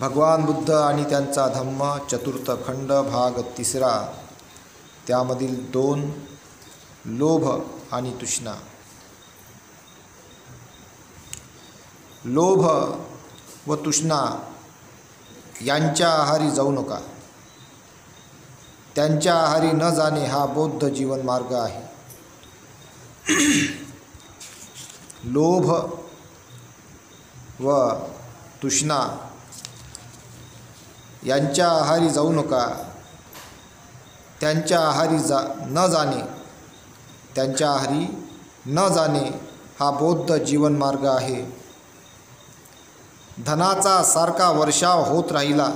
भगवान बुद्ध आणि त्यांचा धम्म चतुर्थ खंड भाग तिसरा, त्यामधील 2 लोभ आणि तृष्णा. लोभ व तृष्णा यांच्या आहारी जाऊ नका. त्यांच्या आहारी न जाणे हा बौद्ध जीवन मार्ग आहे. लोभ व तृष्णा यांच्या आहारी जाऊ नका. त्यांच्या आहारी त्यांच्या आहारी न जाणे हा बौद्ध जीवन मार्ग आहे. धनाचा सारखा वर्षाव होत राहिला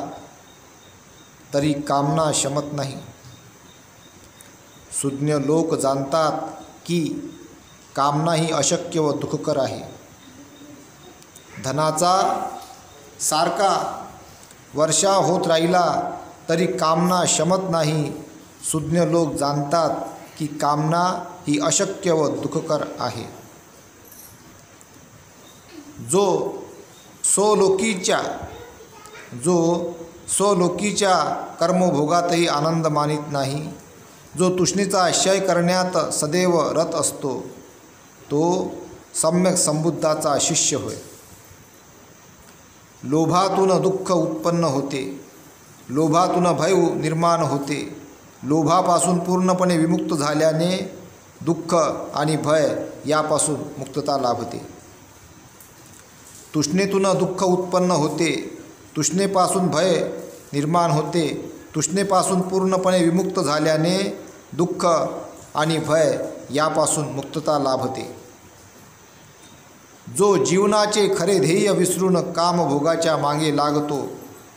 तरी कामना शमत नाही. सुज्ञ लोक जाणतात की कामना ही अशक्य व दुःखकर आहे. धनाचा सारखा वर्षाव होत राहिला तरी कामना शमत नाही. सुज्ञ लोक जाणतात की कामना ही अशक्य व दुःखकर आहे. जो स्वलोकीच्या कर्मभोगातही आनंद मानित नाही, जो तृष्णेचा क्षय करण्यात सदैव रत असतो, तो सम्यक संबुद्धाचा शिष्य होय. लोभातून दुःख उत्पन्न होते. लोभातून भय निर्माण होते. लोभापासून पूर्णपणे विमुक्त झाल्याने दुःख आणि भय यापासून मुक्तता लाभते. तृष्णेतून दुःख उत्पन्न होते. तृष्णेपासून भय निर्माण होते. तृष्णेपासून पूर्णपणे विमुक्त झाल्याने दुःख आणि भय यापासून मुक्तता लाभते. जो जीवनाचे खरे ध्येय विसरून कामभोगाच्या मागे लागतो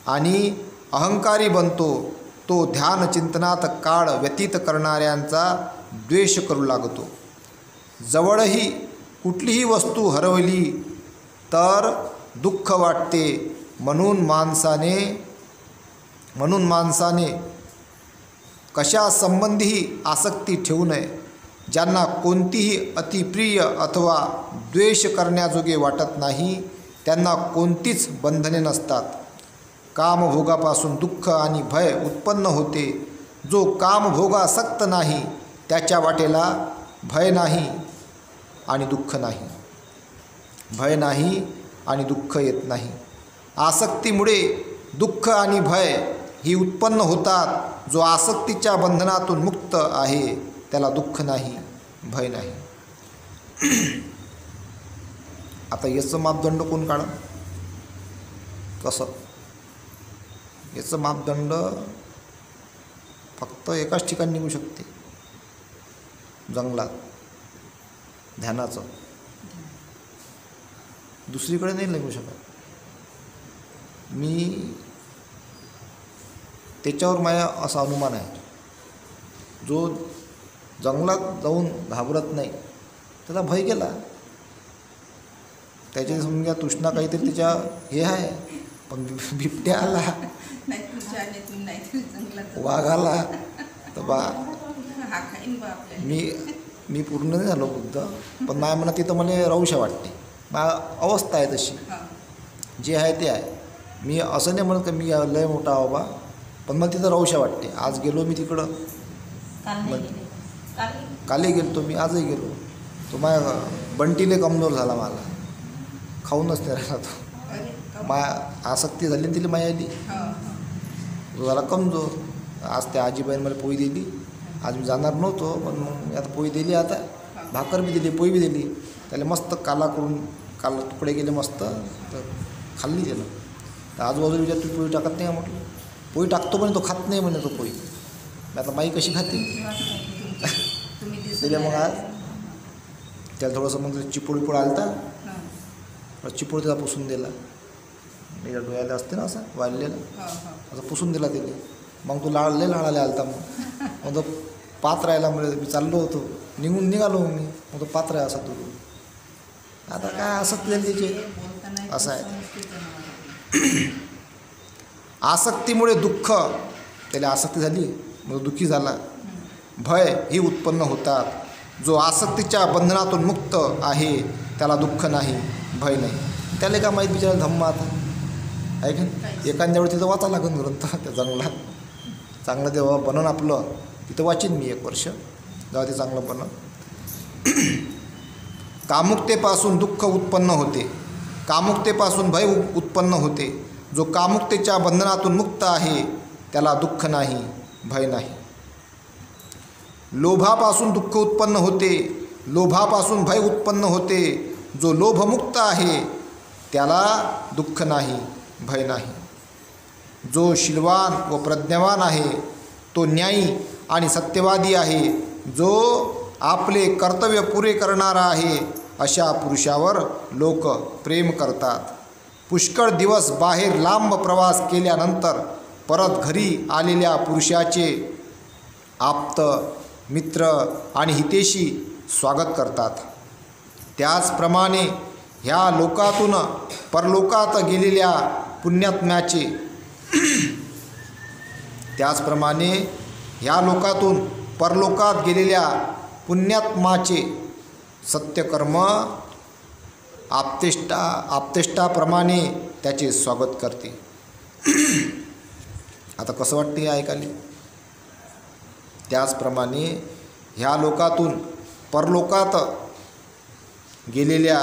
आणि अहंकारी बनतो, तो ध्यान चिंतनात काळ व्यतीत करणाऱ्यांचा द्वेष करू लागतो. जवळही कुठलीही वस्तू हरवली तर दुःख वाटते. म्हणून माणसाने कशा संबंधीही आसक्ती ठेवू नये. ज्यांना कोणतीही अतिप्रिय अथवा द्वेष करण्याजोगे वाटत नाही, त्यांना कोणतीच बंधने नसतात. कामभोगापासून दुःख आणि भय उत्पन्न होते. जो कामभोगासक्त नाही त्याच्या वाटेला भय नाही आणि दुःख नाही. भय नाही आणि दुःख येत नाही. आसक्तीमुळे दुःख आणि भय ही उत्पन्न होतात. जो आसक्तीच्या बंधनातून मुक्त आहे त्याला दुःख नाही, भय नाही. आता याचं मापदंड कोण काढा? कसं? याचं मापदंड फक्त एकाच ठिकाणी निघू शकते, जंगलात ध्यानाचं. दुसरीकडे नाही निघू शकत. मी त्याच्यावर माझा असा अनुमान आहे, जो जंगलात जाऊन घाबरत नाही त्याला भय गेला. त्याच्या समजा तृष्णा काहीतरी त्याच्या हे आहे, पण बिबट्या आला, वाघ आला तर मी पूर्ण नाही झालो बुद्ध, पण माझ्या मनात तिथं मला राहूशा वाटते. अवस्था आहे तशी, जे आहे ते आहे. मी असं नाही म्हणत का मी लय मोठा बाबा, पण मला तिथं राहूशा वाटते. आज गेलो मी तिकडं, कालही गेलो मी, आजही गेलो. तो माझ्या बंटीले कमजोर झाला, मला खाऊनच नाही राहिला तो. आसक्ती झाली तिला माया आली, तो झाला कमजोर. आज त्या आजीबाईने मला पोळी दिली. आज मी जाणार नव्हतो, पण मग आता पोळी दिली. आता भाकर बी दिली, पोळी बी दिली. त्याला मस्त काला तुकडे गेले मस्त, तर खाल्ली त्याला. तर आजूबाजूला विचार तू पोळी टाकत नाही का म्हटलं. पोळी टाकतो पण तो खात नाही म्हणे तो पोळी. आता माई कशी खाते त्याला. मग आज त्याला थोडंसं मग चिपोड आलता, चिपोड त्याला पुसून दिला. त्याच्या डोळ्याला असते ना असं वाढलेलं, असं पुसून दिला त्याला. मग तो लाळाला आलता. मग तो पात्र राहिला. म्हणजे मी चाललो होतो, निघालो मी. मग तो पात्र आहे असा तो. आता काय आसक्ती झाली त्याची, असं आहे. आसक्तीमुळे दुःख, त्याला आसक्ती झाली मग दुःखी झाला. भय ही उत्पन्न होतात. जो आसक्तीच्या बंधनातून मुक्त आहे त्याला दुःख नाही, भय नाही. त्याला का माहीत बिचारा धम्म. आता आहे की नाही? एखाद्या वेळी तिथं वाचा लागेल ग्रंथ त्या जंगलात. चांगलं तेव्हा बनन आपलं तिथं वाचीन मी 1 वर्ष, जेव्हा ते चांगलं बनन. कामुकतेपासून दुःख उत्पन्न होते, कामुकतेपासून भय उत्पन्न होते. जो कामुकतेच्या बंधनातून मुक्त आहे त्याला दुःख नाही, भय नाही. लोभापासून दुःख उत्पन्न होते, लोभापासून भय उत्पन्न होते. जो लोभमुक्त आहे त्याला दुःख नाही, भय नाही. जो शीलवान व प्रज्ञावान आहे तो न्यायी आणि सत्यवादी आहे. जो आपले कर्तव्य पुरे करणारा आहे अशा पुरुषावर लोक प्रेम करतात. पुष्कळ दिवस बाहेर लांब प्रवास केल्यानंतर परत घरी आलेल्या पुरुषाचे आप्त, मित्र आणि हितेशी स्वागत करतात. त्याचप्रमाणे ह्या लोकातून परलोकात गेलेल्या पुण्यात्म्याचे त्याचप्रमाणे ह्या लोकातून परलोकात गेलेल्या पुण्यात्माचे सत्यकर्म आप्तेष्टाप्रमाणे त्याचे स्वागत करते. आता कसं वाटते ऐकायला? त्याचप्रमाणे ह्या लोकातून परलोकात गेलेल्या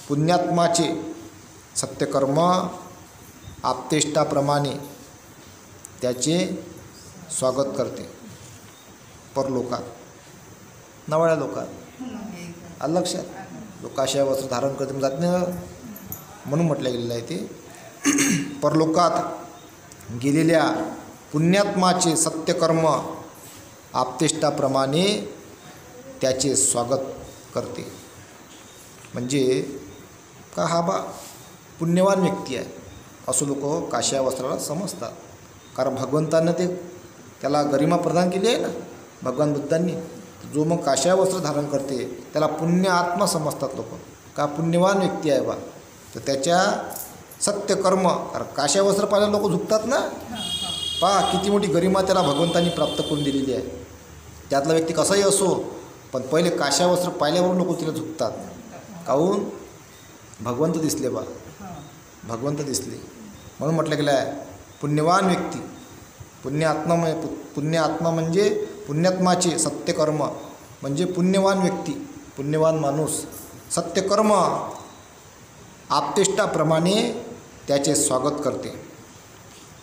पुण्यात्माचे सत्यकर्म आप्तेष्टाप्रमाणे त्याचे स्वागत करते. परलोकात नवळ्या लोकात आलं लक्षात? जो काशाय वस्त्र धारण करते जात नाही म्हणून म्हटलं गेलेलं आहे ते. परलोकात गेलेल्या पुण्यात्माचे सत्यकर्म आप्तेष्टाप्रमाणे त्याचे स्वागत करते. म्हणजे का हा बा पुण्यवान व्यक्ती आहे असं लोक काश्या वस्त्राला समजतात. कारण भगवंतानं त्याला गरिमा प्रदान केली आहे ना भगवान बुद्धांनी. जो मग काश्या वस्त्र धारण करते त्याला पुण्य आत्मा समजतात लोक, का पुण्यवान व्यक्ती आहे बा. तर त्याच्या सत्यकर्म, कारण काश्या वस्त्र पाहिलं लोक झुकतात ना. पहा किती मोठी गरिमा त्याला भगवंतांनी प्राप्त करून दिलेली आहे. त्यातला व्यक्ती कसाही असो, पण पहिले काश्या वस्त्र पाहिल्यावर लोक तिला झुकतात. काहून? भगवंत दिसले बा, भगवंत दिसले म्हणून म्हटलं गेलं आहे पुण्यवान व्यक्ती. पुण्यात्मा म्हणजे पुण्यात्माचे सत्यकर्म म्हणजे पुण्यवान व्यक्ती, पुण्यवान माणूस. सत्यकर्म आप्तेष्टाप्रमाणे त्याचे स्वागत करते.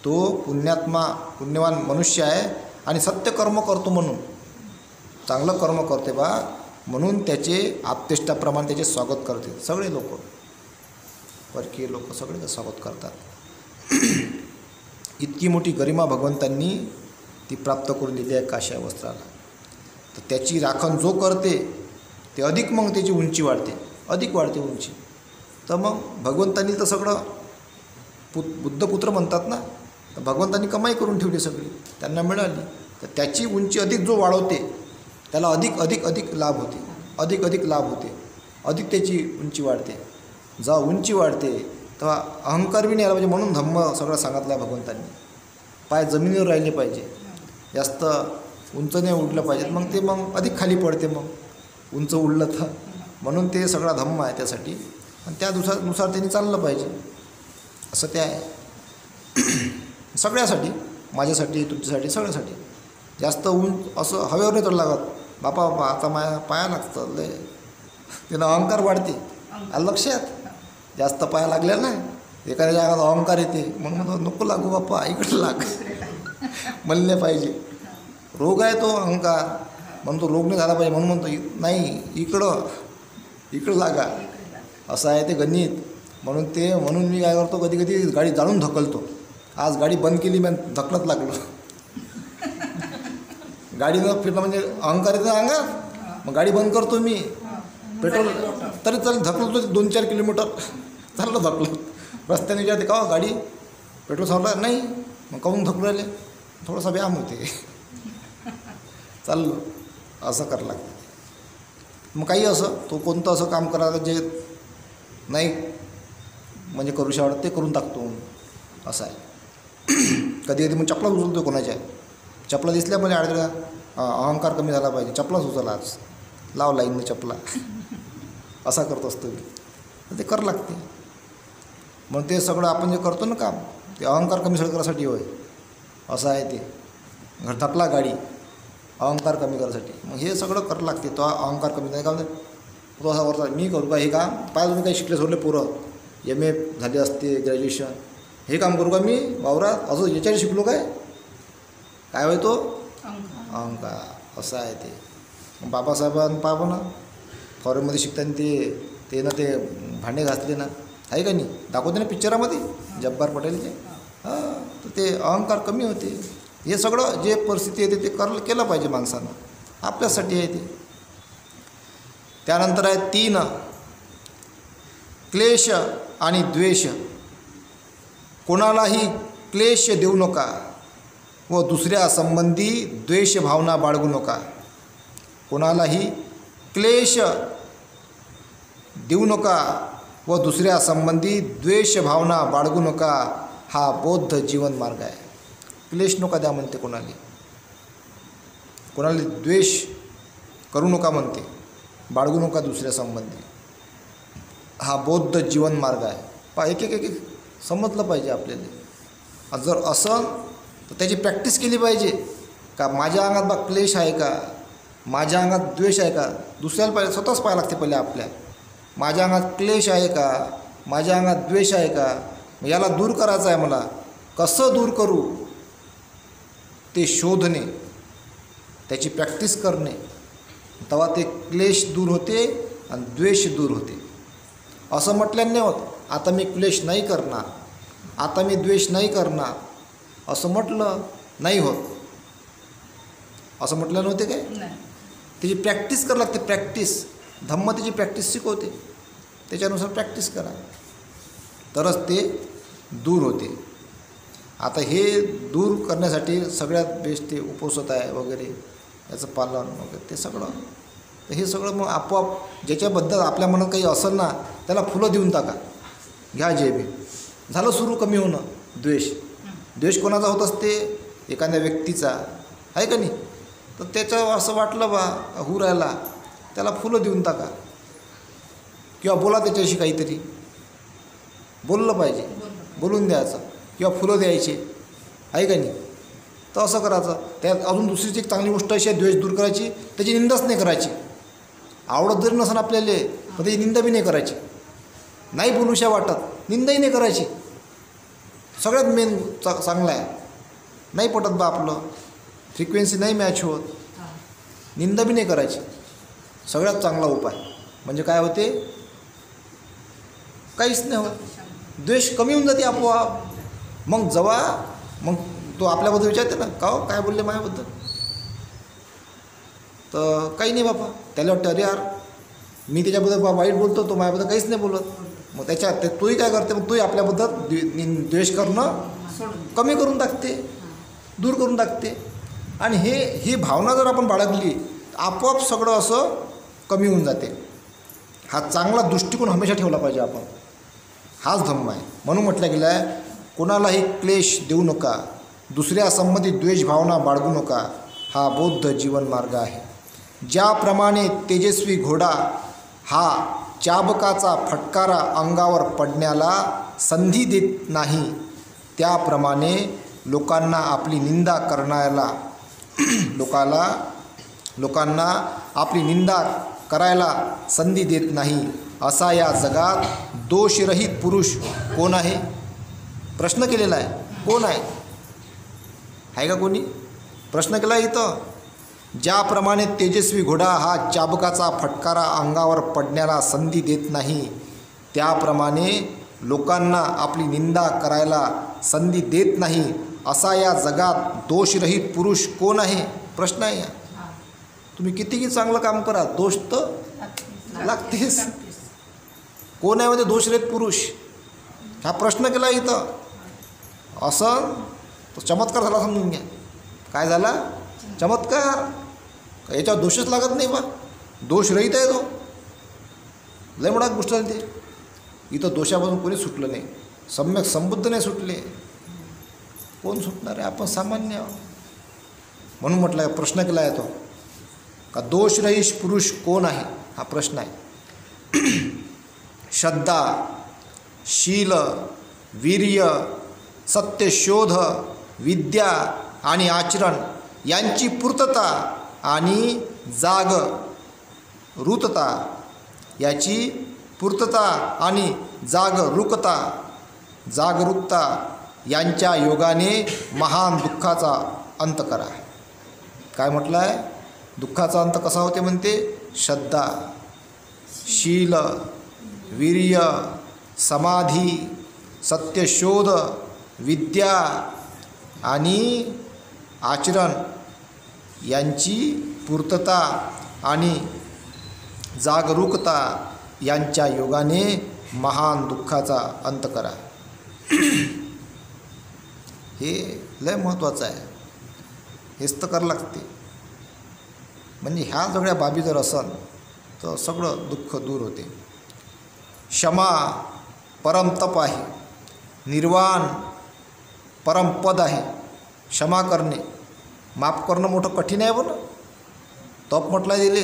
तो पुण्यवान मनुष्य आहे आणि सत्यकर्म करतो म्हणून चांगलं कर्म करते बा, म्हणून त्याचे आप्तेष्टाप्रमाणे त्याचे स्वागत करते. सगळे लोक, परकीय लोक सगळे स्वागत करतात. इतकी मोठी गरिमा भगवंतांनी ती प्राप्त करून दिली आहे काश्या वस्त्राला. तर त्याची राखण जो करते ते अधिक मग त्याची उंची वाढते, अधिक वाढते उंची. तर मग भगवंतांनी तर सगळं बुद्धपुत्र म्हणतात ना, तर भगवंतांनी कमाई करून ठेवली सगळी, त्यांना मिळाली. तर त्याची उंची अधिक जो वाढवते त्याला अधिक अधिक अधिक लाभ होते, अधिक अधिक लाभ होते, अधिक त्याची उंची वाढते. जेव्हा उंची वाढते तेव्हा अहंकार बी नाही आला पाहिजे. म्हणून धम्म सगळं सांगितलं आहे भगवंतांनी. पाय जमिनीवर राहिले पाहिजे, जास्त उंच नाही उडलं पाहिजे. मग ते मग अधिक खाली पडते, मग उंच उडलं तर. म्हणून ते सगळा धम्म आहे त्यासाठी. आणि त्यानुसार त्यांनी चाललं पाहिजे, असं ते आहे. सगळ्यासाठी, माझ्यासाठी, तुमच्यासाठी, सगळ्यासाठी. जास्त असं हवेवर नाही तर लागत. बापा आता माया पाया लागतं लय, त्यानं अहंकार वाढते. आलं लक्षात? जास्त पाया लागल्या ना एखाद्या जागात अहंकार येते, मग म्हणतो नको लागू बाप्पा, इकडं लाग, म्हणले पाहिजे. रोग आहे तो अहंकार, म्हणतो रोग नाही झाला पाहिजे म्हणून म्हणतो नाही इकडं लागा, असं आहे ते गणित. म्हणून मी काय करतो, कधी कधी गाडी जाणून ढकलतो. आज गाडी बंद केली, मी ढकलत लागलो. गाडीनं फिरणं म्हणजे अहंकार येतं अंगात, मग गाडी बंद करतो मी. पेट्रोल तरी ढकलतो 2-4 किलोमीटर चाललं ढकलत. रस्त्याने विचारते का गाडी पेट्रोल संपला नाही, मग काहून ढकलू राहिले, थोडासा व्यायाम होते, चाललो. असं करावं लागतं. मग काही असं तो कोणतं असं काम करायला जे नाही म्हणजे करूशा वाटतं ते करून टाकतो, असं आहे. कधी कधी मग चपला उचलतो कोणाच्या, चपला दिसल्या म्हणजे आडव्या, अहंकार कमी झाला पाहिजे, चपलाच उचला आज, लाव लाईनने चपला, असा करत असतो मी. ते करावं लागते. मग ते सगळं आपण जे करतो ना काम, ते अहंकार कमी करायसाठी होय. असं आहे ते. घर थकला गाडी, अहंकार कमी करायसाठी. मग हे सगळं करावं लागते, तो अहंकार कमी नाही. का तो असा वरचा मी करू का हे काम? पाय तुम्ही काही शिकले सोडले पोरं, MA झाले असते, ग्रॅज्युएशन, हे काम करू का मी वावरात? अजून याच्यावर शिकलो काय? काय होय तो अहंकार. असं आहे ते. मग बाबासाहेबांना पाहा ना, फॉरेनमध्ये शिकताना ते ना ते भांडे घासले ना, आहे का नाही? दाखवते ना पिक्चरामध्ये जब्बार पटेलचे. हां, तर ते अहंकार कमी होते. हे सगळं जे परिस्थिती येते ते केलं पाहिजे माणसानं, आपल्यासाठी आहे ते. त्यानंतर आहे 3, क्लेश आणि द्वेष. कोणालाही क्लेश देऊ नका व दुसऱ्या संबंधी द्वेष भावना बाळगू नका. कोणालाही क्लेश देऊ नका व दुसऱ्या संबंधी द्वेष भावना बाळगू नका. हा बौद्ध जीवन मार्ग आहे. क्लेश नका द्या म्हणते कोणाला, कोणाला द्वेष करू नका म्हणते, बाळगू नका दुसऱ्या संबंधी. हा बौद्ध जीवन मार्ग आहे. एक एक एक समजलं पाहिजे आपल्याला. जर असं तर त्याची प्रॅक्टिस केली पाहिजे. का माझ्या अंगात बा क्लेश आहे का, माझ्या अंगात द्वेष आहे का? दुसऱ्याला पाहिजे, स्वतःच पाहायला लागते पहिले आपल्या. माझ्या अंगात क्लेश आहे का, माझ्या अंगात द्वेष आहे का? याला दूर करायचं आहे मला. कसं दूर करू? ते शोधणे, त्याची प्रॅक्टिस करणे. तेव्हा ते क्लेश दूर होते आणि द्वेष दूर होते. असं म्हटल्याने नाही होत आता मी क्लेश नाही करणार, आता मी द्वेष नाही करणार, असं म्हटलं नाही होत. असं म्हटलं नव्हते काय? त्याची प्रॅक्टिस करावं लागते. प्रॅक्टिस, धम्म त्याची प्रॅक्टिस शिकवते. त्याच्यानुसार प्रॅक्टिस करा तरच ते दूर होते. आता हे दूर करण्यासाठी सगळ्यात बेस्ट ते उपवसत आहे वगैरे, याचं पालन वगैरे ते सगळं. तर हे सगळं मग आपोआप ज्याच्याबद्दल आपल्या मनात काही असेल ना, त्याला फुलं देऊन टाका. घ्या जे बी झालं सुरू कमी होणं. द्वेष कोणाचा होत असते? एखाद्या व्यक्तीचा, आहे का नाही? तर त्याचं असं वाटलं बा होऊ राहिला, त्याला फुलं देऊन टाका. किंवा बोला त्याच्याशी, काहीतरी बोललं पाहिजे, बोलून द्यायचं किंवा फुलं द्यायचे, आहे का नाही? तर असं करायचं. त्यात अजून दुसरीच एक चांगली गोष्ट अशी आहे, द्वेष दूर करायची, त्याची निंदाच नाही करायची. आवडत जरी नसेल आपल्याला पण त्याची निंदा बी नाही करायची. नाही बोलूशा वाटत, निंदाही नाही करायची. सगळ्यात मेन चांगलं आहे. नाही पटत बा आपलं, फ्रिक्वेन्सी नाही मॅच होत, निंदा बी नाही करायची. सगळ्यात चांगला उपाय म्हणजे काय होते? काहीच नाही होत. द्वेष कमी होऊन जाते आपोआप. मग तो आपल्याबद्दल विचारते ना, का हो काय बोलले माझ्याबद्दल? तर काही नाही बापा, त्याला वाटतं अरे यार मी त्याच्याबद्दल वाईट बोलतो, तो माझ्याबद्दल काहीच नाही बोलत. मग तोही काय करते? मग तोही आपल्याबद्दल द्वेष करणं कमी करून टाकते, दूर करून टाकते. आणि ही भावना जर आपण बाळगली आपोआप सगळं असं कमी होऊन जाते. हा चांगला दृष्टिकोन हमेशा ठेवला पाहिजे आपण. हाच धम्म आहे. म्हणून म्हटलं गेलं आहे, कोणालाही क्लेश देऊ नका, दुसऱ्या संबंधित द्वेष भावना बाळगू नका. हा बौद्ध जीवन मार्ग आहे. ज्याप्रमाणे तेजस्वी घोडा हा चाबकाचा फटकारा अंगावर पडण्याला संधी देत नाही, त्याप्रमाणे लोकांना आपली निंदा करण्याला लोकांना आपली निंदा करायला संधी देत नाही. असा या जगात दोषरहित पुरुष कोण आहे? प्रश्न केलेला आहे. कोण आहे का कोणी? प्रश्न केला इथं. ज्याप्रमाणे तेजस्वी घोडा हा चाबकाचा फटकारा अंगावर पडण्याला संधी देत नाही, त्याप्रमाणे लोकांना आपली निंदा करायला संधी देत नाही. असा या जगात दोषरहित पुरुष कोण आहे? प्रश्न आहे. तुम्ही कितीही चांगलं काम करा, दोष तर लागतेच. कोण आहे म्हणजे दोषरहित पुरुष? हा प्रश्न केला इथं. असं तो चमत्कार झाला समजून घ्या. काय झाला? चमत्कार. याच्यावर दोषच लागत नाही बा, दोषरहित आहे तो. लय मोठा गोष्ट झाली ते. इथं दोषापासून कोणी सुटलं नाही, सम्यक संबुद्ध नाही सुटले. कोण सुटणार आहे? आपण सामान्य. म्हणून म्हटलं प्रश्न केला आहे तो, का दोषरहित पुरुष कोण आहे? हा प्रश्न आहे. श्रद्धा, शील, वीर्य, सत्यशोध, विद्या आणि आचरण यांची पूर्तता आणि जागरूकता याची पूर्तता आणि जागरूकता यांच्या योगाने महान दुःखाचा अंत करा. काय म्हटलं आहे? दुःखाचा अंत कसा होते म्हणते? श्रद्धा, शील, वीर्य, समाधी, सत्यशोध, विद्या आणि आचरण यांची पूर्तता आणि जागरूकता यांच्या योगाने महान दुःखाचा अंत करा. हे लय महत्त्वाचं आहे. हेच तर करावं लागते. म्हणजे ह्या सगळ्या बाबी जर असन तर सगळं दुःख दूर होते. क्षमा परमतप आहे. निर्वाण परमपद आहे. क्षमा करणे, माफ करणं मोठं कठीण आहे. बरं तप म्हटलं दिले.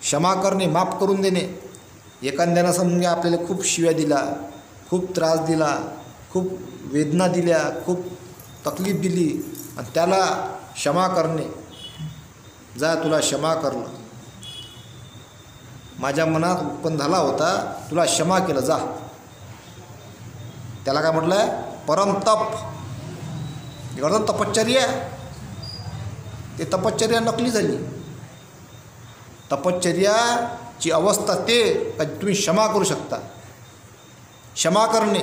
क्षमा करणे, माफ करून देणे. एखाद्यानं समजा आपल्याला खूप शिव्या दिला, खूप त्रास दिला, खूप वेदना दिल्या, खूप तकलीफ दिली आणि त्याला क्षमा करणे. जा तुला क्षमा करलं, माझ्या मनात उत्पन्न झाला होता, तुला क्षमा केलं, जा. त्याला काय म्हटलं आहे? परमतप. एवढं तपश्चर्या. ते तपश्चर्या नकली झाली. तपश्चर्याची अवस्था ते का तुम्ही क्षमा करू शकता. क्षमा करणे,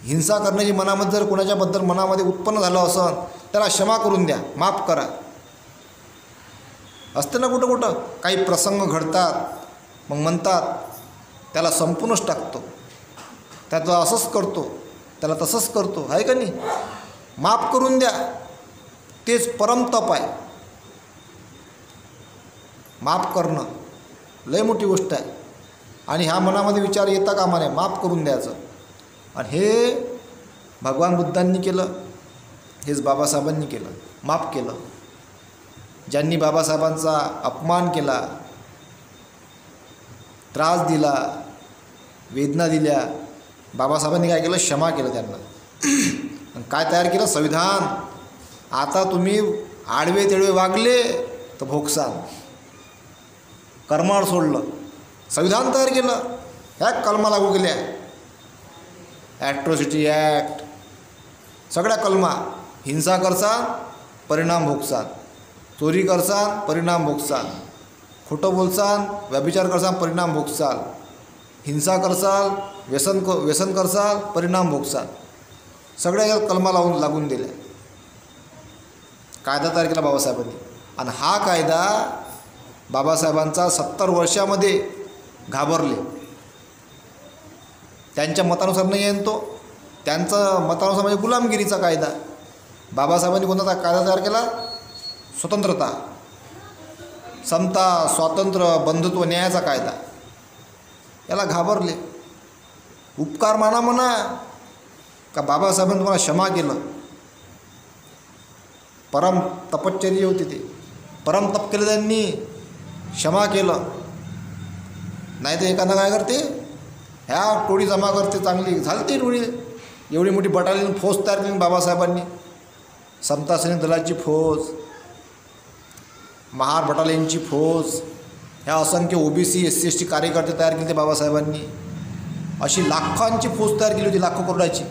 हिंसा करण्याची मनामध्ये जर कोणाच्याबद्दल मनामध्ये उत्पन्न झालं असेल त्याला क्षमा करून द्या, माफ करा. असते ना कुठं कुठं काही प्रसंग घडतात, मग म्हणतात त्याला संपूनच टाकतो, त्याचं असंच करतो, त्याला तसंच करतो, आहे का नाही? माफ करून द्या, तेच परमतप आहे. माफ करणं लय मोठी गोष्ट आहे. आणि ह्या मनामध्ये विचार येता कामा नये, माफ करून द्यायचं. आणि हे भगवान बुद्धांनी केलं, हेच बाबासाहेबांनी केलं, माफ केलं. ज्यांनी बाबासाहेबांचा अपमान केला, त्रास दिला, वेदना दिल्या, बाबासाहेबांनी काय केलं? क्षमा केलं त्यांना. काय तयार केलं? संविधान. आता तुम्ही आडवे तेडवे वागले तर भोगसाल. कर्माळ सोडलं, संविधान तयार केलं. ह्या कलमा लागू केल्या, ॲट्रॉसिटी ॲक्ट, सगळ्या कलमा. हिंसा करसाल परिणाम भोगसाल, चोरी करसाल परिणाम भोगसाल, खोटं बोलसाल, व्यभिचार करसाल परिणाम भोगसाल, हिंसा करसाल, व्यसन करसाल परिणाम भोगसाल. सगळ्या या कलमा लागून दिल्या. कायदा तयार केला बाबासाहेबांनी. आणि हा कायदा बाबासाहेबांचा 70 वर्षामध्ये घाबरले. त्यांच्या मतानुसार नाही आहे तो, त्यांचं मतानुसार म्हणजे गुलामगिरीचा कायदा. बाबासाहेबांनी कोणता कायदा तयार केला? स्वतंत्रता, समता, स्वातंत्र्य, बंधुत्व, न्यायाचा कायदा. याला घाबरले. उपकार म्हणा का बाबासाहेबांनी तुम्हाला क्षमा केलं. परम तपश्चर्या होती ते. परम तप केलं त्यांनी, क्षमा केलं. नाही तर एखादा काय करते, ह्या टोळी जमा करते, चांगली झालती टोळी. एवढी मोठी बटालियन फौज तयार केली बाबासाहेबांनी. समता सैनिक दलाची फौज, महार बटालियनची फौज, ह्या असंख्य OBC SC ST कार्यकर्ते तयार केले ते बाबासाहेबांनी. अशी लाखांची फौज तयार केली होती, लाखो करोडाची.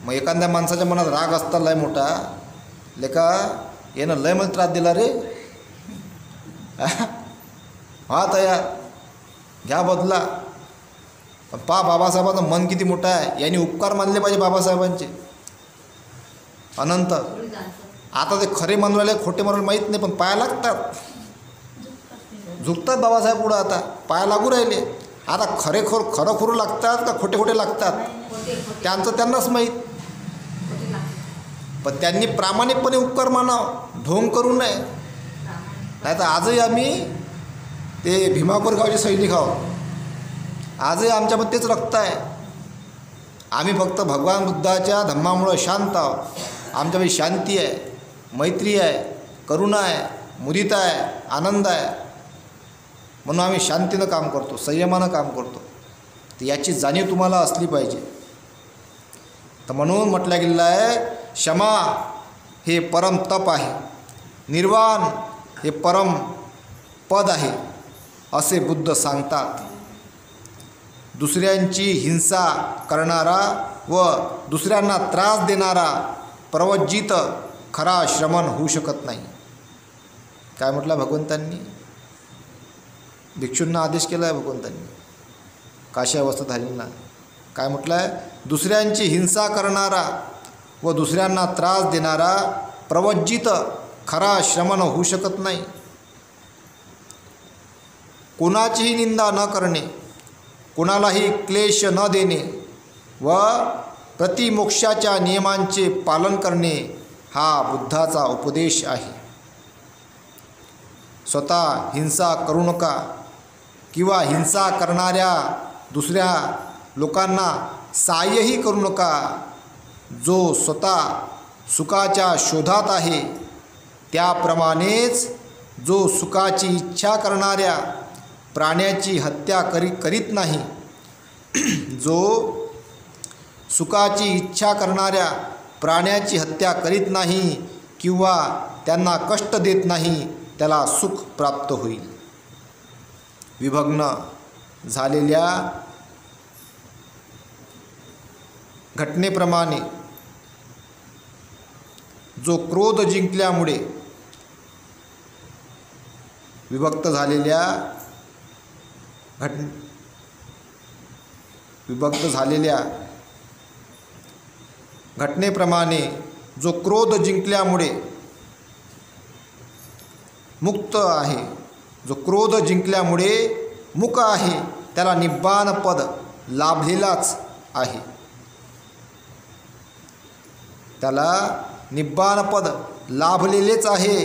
मग एखाद्या माणसाच्या मनात राग असता लय मोठा, लेका यानं लय मला त्रास दिला रे, हा तयार घ्या बदला. पण बाबासाहेबांचं मन किती मोठं आहे. यांनी उपकार मानले पाहिजे बाबासाहेबांचे अनंत. आता ते खरे मानून राहिले, खोटे मानून माहीत नाही, पण पाया लागतात, झुकतात बाबासाहेब पुढं. आता पाया लागू राहिले. आता खरं खोरं लागतात का खोटे लागतात त्यांचं त्यांनाच माहीत. पण त्यांनी प्रामाणिकपणे उपकार मानावं, ढोंग करू नये. नाही तर आजही आम्ही ते भीमापूर गावचे सैनिक आहोत. आजही आमच्यामध्ये तेच रक्त आहे. आम्ही फक्त भगवान बुद्धाच्या धम्मामुळं शांत आहोत. आमच्यामध्ये शांती आहे, मैत्री आहे, करुणा आहे, मुदिता आहे, आनंद आहे. म्हणून आम्ही शांतीनं काम करतो, संयमानं काम करतो. तर याची जाणीव तुम्हाला असली पाहिजे. तर म्हणून म्हटलं गेलेलं आहे, क्षमा हे परम तप आहे, निर्वाण हे परम पद आहे, असे बुद्ध सांगतात. दुसऱ्यांची हिंसा करणारा व दुसऱ्यांना त्रास देणारा प्रवज्जित खरा श्रमण होऊ शकत नाही. काय म्हटलं भगवंतांनी? भिक्षूंना आदेश केला आहे भगवंतांनी, काश्या वस्त्रधारींना. काय म्हटलं आहे? दुसऱ्यांची हिंसा करणारा व दुसऱ्यांना त्रास देणारा प्रवज्जित खरा श्रमण होऊ शकत नाही. कोणाचीही निंदा न करणे, कोणालाही क्लेश न देणे व प्रतिमोक्षाच्या नियमांचे पालन करणे हा बुद्धाचा उपदेश आहे. स्वतः हिंसा करू नका किंवा हिंसा करणाऱ्या दुसऱ्या लोकांना सहाय्यही करू नका. जो स्वतः सुखाच्या शोधात आहे त्याप्रमाणेच जो सुखाची इच्छा करणाऱ्या प्राण्याची हत्या करीत नाही, जो सुखाची इच्छा करणाऱ्या प्राण्याची हत्या करीत नाही किंवा त्यांना कष्ट देत नाही, त्याला सुख प्राप्त होईल. विभग्न झालेल्या घटनेप्रमाणे जो क्रोध जिंकल्यामुळे विभक्त झालेल्या घटनेप्रमाणे जो क्रोध जिंकल्यामुळे मुक्त आहे, जो क्रोध जिंकल्यामुळे मुक आहे, त्याला निब्बाण पद लाभलेलाच आहे. त्याला निब्बाण पद लाभलेलेच आहे.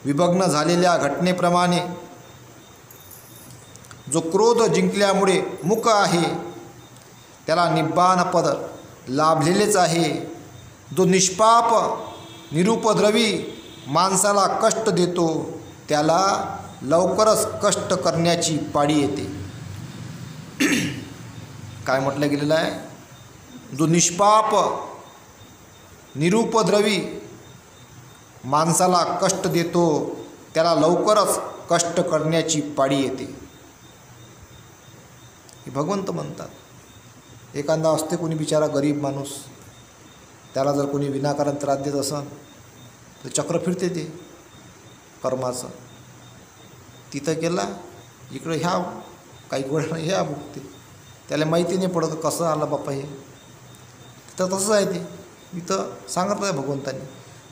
विभग्न झालेल्या घटनेप्रमाणे जो क्रोध जिंकल्यामुळे मुक आहे त्याला निब्बाण पद लाभलेलेच आहे. जो निष्पाप निरुपद्रवी माणसाला कष्ट देतो त्याला लवकरच कष्ट करण्याची पाळी येते. काय म्हटलं गेलेलं आहे? जो निष्पाप निरुपद्रवी माणसाला कष्ट देतो त्याला लवकरच कष्ट करण्याची पाळी येते. हे भगवंत म्हणतात. एखादा असते कोणी बिचारा गरीब माणूस, त्याला जर कोणी विनाकारण त्रास देत असेल तर चक्र फिरते ते कर्माचं. तिथं गेला इकडं ह्या काही गोळ्या ह्या भुगते, त्याला माहिती नाही पडत कसं आलं बापा हे. तिथं तसंच आहे ते. इथं सांगितलं आहे भगवंतांनी,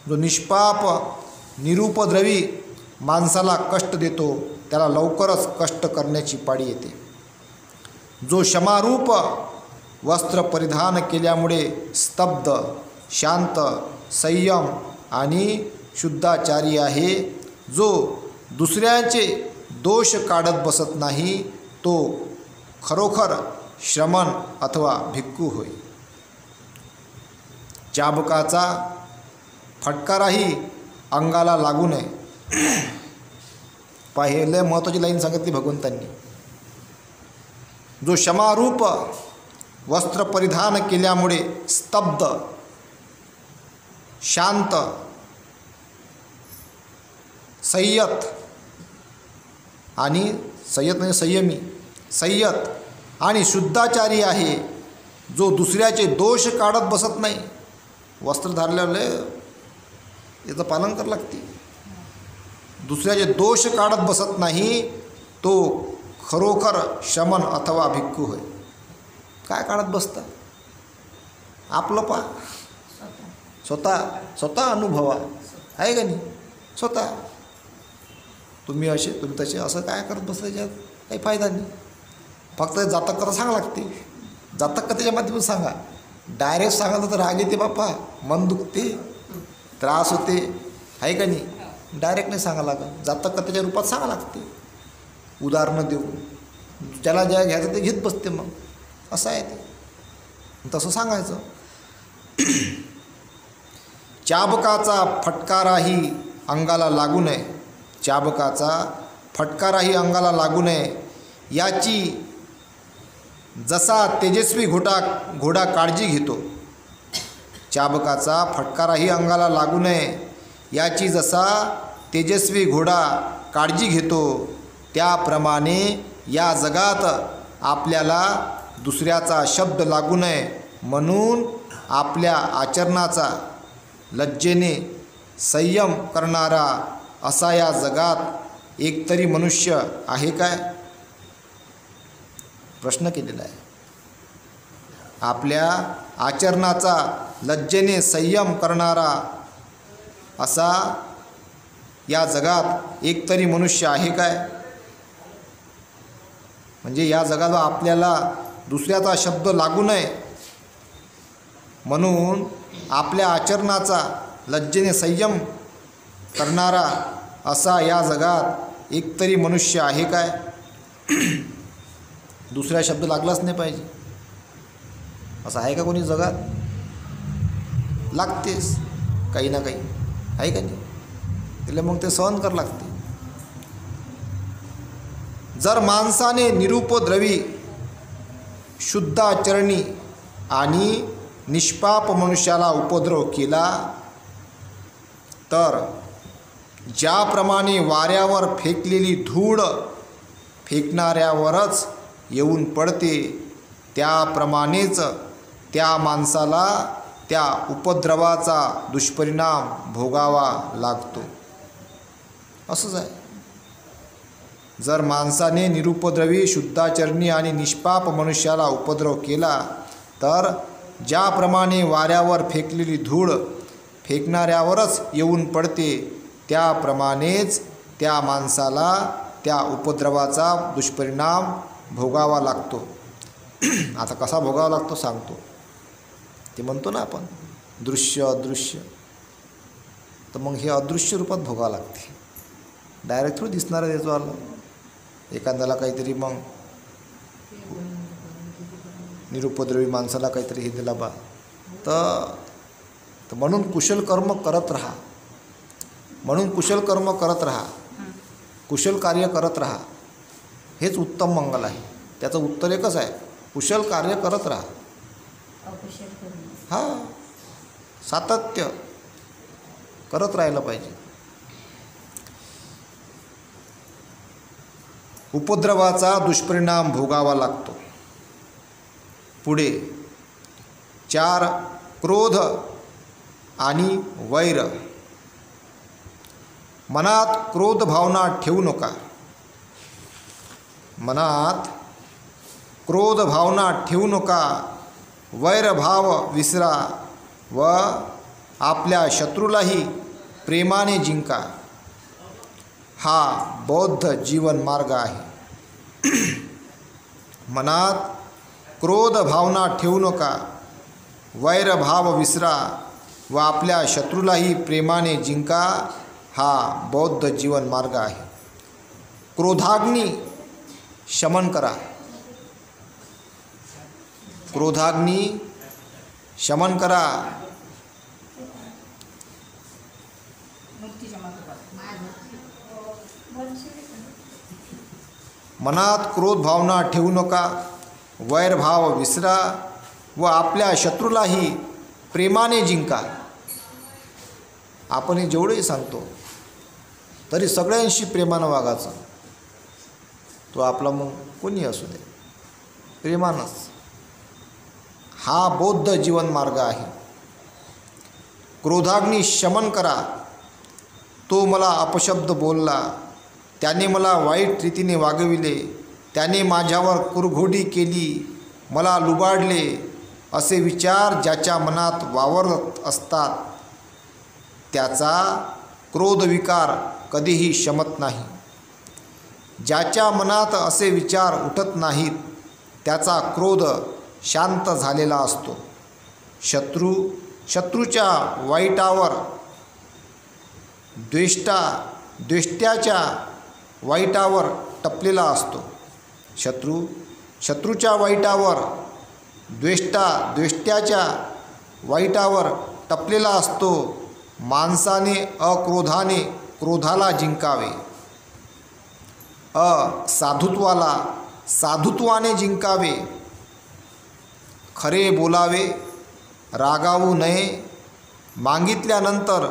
जो निष्पाप निरुपद्रवी माणसाला कष्ट देतो त्याला लवकरच कष्ट करण्याची पाळी येते. जो क्षमारूप वस्त्र परिधान केल्यामुळे स्तब्ध, शांत, संयम आणि शुद्धाचारी आहे, जो दुसऱ्यांचे दोष काढत बसत नाही, तो खरोखर श्रमण अथवा भिक्खू होय. चाबकाचा फटकाराही अंगाला लागू नये. पहिले महत्त्वाची लाईन सांगितली भगवंतांनी. जो क्षमारूप वस्त्र परिधान केल्यामुळे स्तब्ध, शांत, संयत आणि संयत म्हणजे संयमी, संयत आणि शुद्धाचारी आहे, जो दुसऱ्याचे दोष काढत बसत नाही. वस्त्र धारल्याले याचं पालन करावं लागते. दुसऱ्याचे दोष काढत बसत नाही, तो खरोखर श्रमण अथवा भिक्खू होय. काय काढत बसता? आपलं पा स्वतः अनुभवा, आहे का नाही? स्वतः तुम्ही असे तुम्ही तसे असं काय करत बसायच्यात? काही फायदा नाही. फक्त जातक करा सांगा लागते. जातक कथेच्या माध्यमातून सांगा. डायरेक्ट सांगायला तर राग येते बापा, मन दुखते, त्रास होते, आहे का नाही? डायरेक्ट नाही सांगा लागत. जातक कथेच्या रूपात सांगा लागते, उदाहरणं देऊन. ज्याला ज्या घ्यायचं ते घेत बसते. मग असं आहे ते, तसं सांगायचं. चाबकाचा फटकाराही अंगाला लागू नये. चाबकाचा फटकाराही अंगाला लागू नये याची जसा तेजस्वी घोडा काळजी घेतो, चाबकाचा फटकाराही अंगाला लागू नये याची जसा तेजस्वी घोडा काळजी घेतो, त्याप्रमाणे या जगात आपल्याला दुसऱ्याचा शब्द लागू नये म्हणून आपल्या आचरणाचा लज्जेने संयम करणारा असा या जगात एकतरी मनुष्य आहे काय? प्रश्न केलेला आहे. आपल्या आचरणाचा लज्जेने संयम करणारा असा या जगात एकतरी मनुष्य आहे काय? म्हणजे या जगाला आपल्याला दुसऱ्याचा शब्द लागू नये म्हणून आपल्या आचरणाचा लज्जेने संयम करणारा असा या जगात एकतरी मनुष्य आहे काय? दुसरा शब्द लागलाच नाही पाहिजे असं आहे का कोणी जगात? लागतेच काही ना काही, आहे का नाही? त्याला मग ते सहन करावं लागते. जर माणसाने निरुपद्रवी, शुद्धाचरणी आणि निष्पाप मनुष्याला उपद्रव केला तर ज्याप्रमाणे वाऱ्यावर फेकलेली धूळ फेकणाऱ्यावरच येऊन पडते, त्याप्रमाणेच त्या माणसाला त्या उपद्रवाचा दुष्परिणाम भोगावा लागतो. असंच आहे. जर माणसाने निरुपद्रवी, शुद्धाचरणी आणि निष्पाप मनुष्याला उपद्रव केला तर ज्याप्रमाणे वाऱ्यावर फेकलेली धूळ फेकणाऱ्यावरच येऊन पडते, त्याप्रमाणेच त्या माणसाला त्या उपद्रवाचा दुष्परिणाम भोगावा लागतो. आता कसा भोगावा लागतो सांगतो. ते म्हणतो ना आपण दृश्य अदृश्य, तर मग हे अदृश्य रूपात भोगावं लागते. डायरेक्ट थोडं दिसणारं त्याचं आलं. एखाद्याला काहीतरी मग निरुपद्रवी माणसाला काहीतरी हे दिला बा, तर म्हणून कुशल कर्म करत राहा, म्हणून कुशल कर्म करत राहा, कुशल कार्य करत राहा, हेच उत्तम मंगल आहे. त्याचं उत्तर एकच आहे, कुशल कार्य करत राहा. हां, सातत्य करत राहिलं पाहिजे. उपद्रवाचा दुष्परिणाम भोगावा लागतो. पुढे 4 क्रोध आणि वैर. मनात क्रोध भावना ठेवू नका. मनात क्रोध भावना ठेवू नका. वैरभाव विसरा व आपल्या शत्रूलाही प्रेमाने जिंका. हा बौद्ध जीवन मार्ग आहे. मनात क्रोध भावना ठेवू नका. वैरभाव विसरा व आपल्या शत्रूलाही प्रेमाने जिंका. हा बौद्ध जीवन मार्ग आहे. क्रोधाग्नी शमन करा. क्रोधाग्नी शमन करा. मनात क्रोध भावना ठेवू नका. वैरभाव विसरा व आपल्या शत्रूलाही प्रेमाने जिंका. आपण हे जेवढंही सांगतो तरी सगळ्यांशी प्रेमानं वागायचं. तो आपला मग कोणी असू दे, प्रेमानंच. हा बौद्ध जीवन मार्ग आहे. क्रोधाग्नी शमन करा. तो मला अपशब्द बोलला, त्याने मला वाईट रीतीने वागविले, त्याने माझ्यावर कुरघोडी केली, मला लुबाडले, असे विचार ज्याच्या मनात वावरत असतात त्याचा क्रोधविकार कधीही शमत नाही. ज्याच्या मनात असे विचार उठत नाहीत त्याचा क्रोध शांत झालेला असतो. शत्रूच्या वाईटावर द्वेष्ट्याच्या वाईटावर टपलेला असतो. शत्रूच्या वाईटावर द्वेष्ट्याच्या वाईटावर टपलेला असतो. माणसाने अक्रोधाने क्रोधाला जिंकावे. साधुत्वाने जिंकावे. खरे बोलावे, रागावू नये, मागितल्यानंतर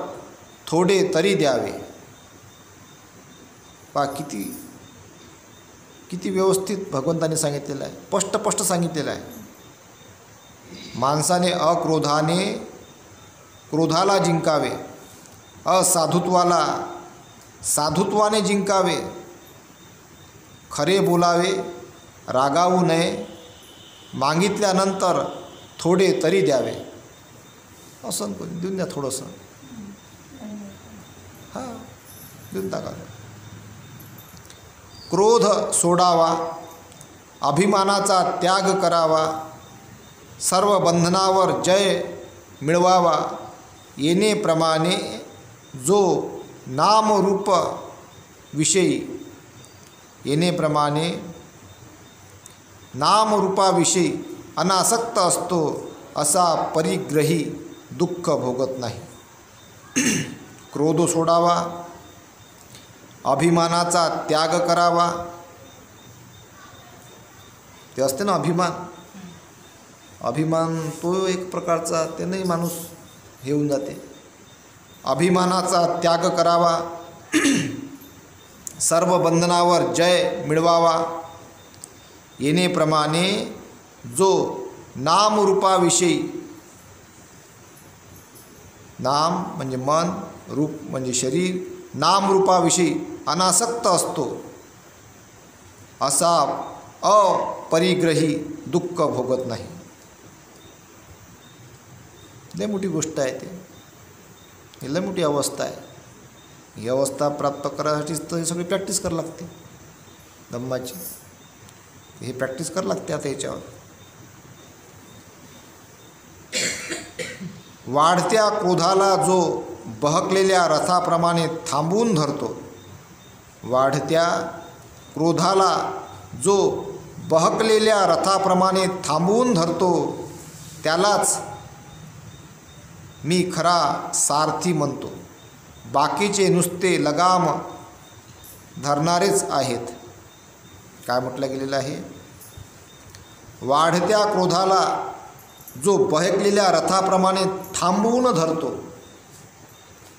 थोडे तरी द्यावे. पा किती किती व्यवस्थित भगवंताने सांगितलेलं आहे, स्पष्ट सांगितलेलं आहे. माणसाने अक्रोधाने क्रोधाला जिंकावे, असाधुत्वाला साधुत्वाने जिंकावे, खरे बोलावे, रागावू नये, मागितल्यानंतर थोडे तरी द्यावे. असं देऊन द्या थोडंसं, हां देऊन टाका. क्रोध सोडावा, अभिमानाचा त्याग करावा, सर्व बंधनावर जय मिळवावा. येणेप्रमाणे जो नामरूप विषयी, येणेप्रमाणे नामरूपाविषयी अनासक्त असतो, असा परिग्रही दुःख भोगत नाही. क्रोध सोडावा, अभिमानाचा त्याग करावा. ते असते ना अभिमान, अभिमान तो एक प्रकारचा, त्यानेही माणूस हे होऊन जाते. अभिमानाचा त्याग करावा, सर्व बंधनावर जय मिळवावा. येणेप्रमाणे जो नामरूपाविषयी, नाम म्हणजे मन, रूप म्हणजे शरीर, नामरूपाविषयी अनासक्त असतो, असा अपरिग्रही दुःख भोगत नाही. लय मोठी गोष्ट आहे, ते लय मोठी अवस्था आहे. ही अवस्था प्राप्त करायसाठीच तर सगळी प्रॅक्टिस करावी लागते धम्माची. हे प्रॅक्टिस करावी लागते आता याच्यावर. वाढत्या क्रोधाला जो बहकलेल्या रथाप्रमाणे थांबवून धरतो, वाढत्या क्रोधाला जो बहकलेल्या रथाप्रमाणे थांबवून धरतो, त्यालाच मी खरा सारथी म्हणतो. बाकीचे नुसते लगाम धरणारेच आहेत. काय म्हटलं गेलेलं आहे? वाढत्या क्रोधाला जो बहकलेल्या रथाप्रमाणे थांबवून धरतो.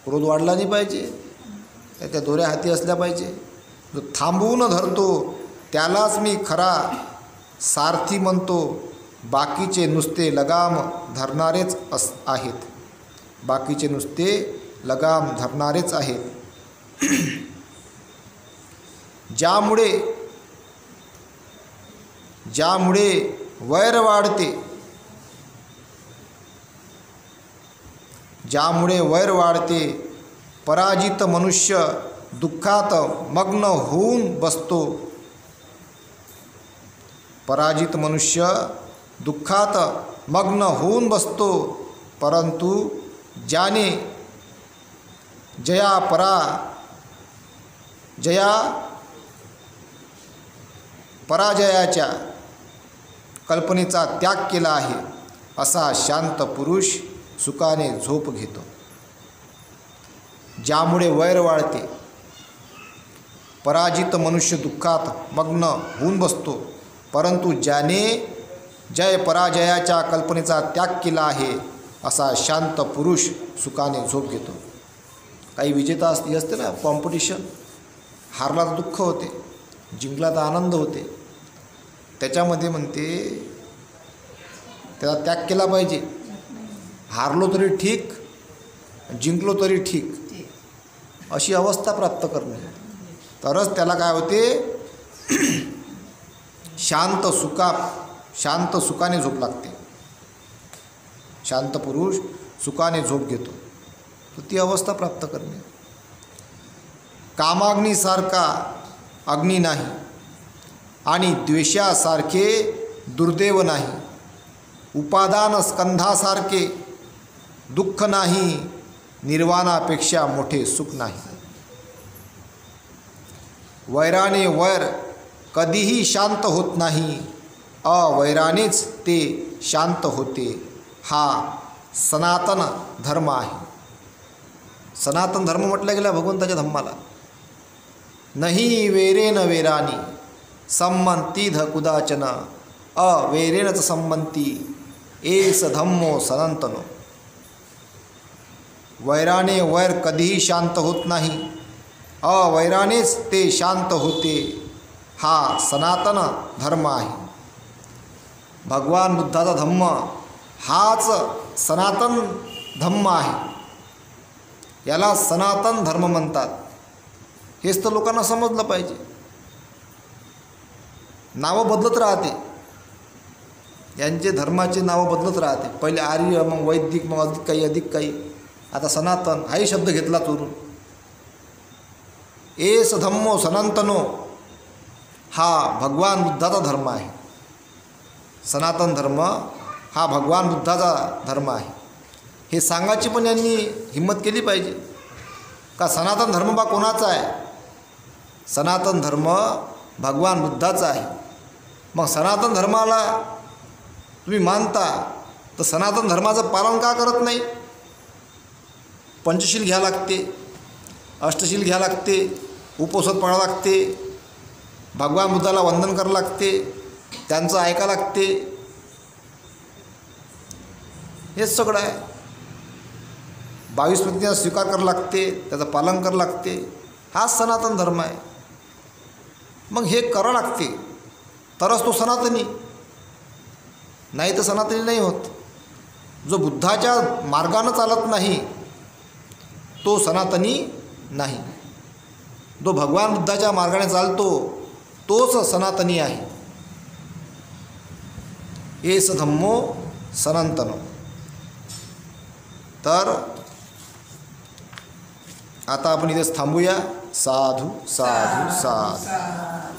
क्रोध वाढला नाही पाहिजे, त्याच्या दोऱ्या हाती असल्या पाहिजे. जो थांबवून धरतो त्यालाच मी खरा सारथी म्हणतो. बाकीचे नुसते लगाम धरणारेच आहेत. बाकीचे नुसते लगाम धरणारेच आहेत. ज्यामुळे वैर वाढते, ज्यामुळे वैर वाढते, पराजित मनुष्य दुःखात मग्न होऊन बसतो. पराजित मनुष्य दुःखात मग्न होऊन बसतो. परंतु ज्याने जया पराजयाच्या कल्पनेचा त्याग केला आहे, असा शांत पुरुष सुखाने झोप घेतो. ज्यामुळे वैर वाढते, पराजित मनुष्य दुःखात मग्न होऊन बसतो. परंतु ज्याने जय पराजयाच्या कल्पनेचा त्याग केला आहे, असा शांत पुरुष सुखाने झोप घेतो. काही विजेता असते ना, कॉम्पिटिशन, हारला तर दुःख होते, जिंकला तर आनंद होते. त्याच्यामध्ये म्हणते त्याला त्याग केला पाहिजे. हारलो तरी ठीक, जिंकलो तरी ठीक, अशी अवस्था प्राप्त करणे, तरच त्याला काय होते, शांत सुखाने झोप लागते. शांत पुरुष सुखाने झोप घेतो, तर ती अवस्था प्राप्त करणे. कामाग्नीसारखा अग्नी नाही आणि द्वेषासारखे दुर्दैव नाही. उपादान स्कंधासारखे दुःख नाही, निर्वाणापेक्षा मोठे सुख नाही. वैराने वैर कधीही शांत होत नाही, अवैरानेच ते शांत होते. हा सनातन धर्म आहे. सनातन धर्म म्हटलं गेला भगवंताच्या धम्माला. नाही वेरेन वेरानी संमंती ध कुदाचन, अवेरेनच संमंती एस धम्मो सनातनो. वैराने वैर कधीही शांत होत नाही, अवैरानेच ते शांत होते. हा सनातन धर्म आहे. भगवान बुद्धाचा धम्म हाच सनातन धम्म आहे. याला सनातन धर्म म्हणतात. हेच तर लोकांना समजलं पाहिजे. नावं बदलत राहते, यांचे धर्माचे नावं बदलत राहते. पहिले आर्य, मग वैदिक, मग अधिक काही. आता सनातन हाही शब्द घेतला चोरून. एस धम्मो सनातनो हा भगवान बुद्धाचा धर्म आहे. सनातन धर्म हा भगवान बुद्धाचा धर्म आहे. हे सांगायची पण यांनी हिंमत केली पाहिजे का सनातन धर्म बा कोणाचा आहे. सनातन धर्म भगवान बुद्धाचा आहे. मग सनातन धर्माला तुम्ही मानता तर सनातन धर्माचं पालन का करत नाही. पंचशील घ्या लागते, अष्टशील घ्या लागते, उपवासात पडावं लागते, भगवान बुद्धाला वंदन करावं लागते, त्यांचं ऐका लागते. हेच सगळं आहे. 22 प्रतिज्ञा स्वीकार करावं लागते, त्याचं पालन करावं लागते. हाच सनातन धर्म आहे. मग हे करावं लागते तरच तो सनातनी, नाही तर सनातनी नाही होत. जो बुद्धाच्या मार्गानं चालत नाही तो सनातनी नाही. जो भगवान बुद्धाच्या मार्गाने चालतो तोच सनातनी आहे. एस धम्मो सनातनो. तर आता आपण इथेच थांबूया. साधू साधू साधू.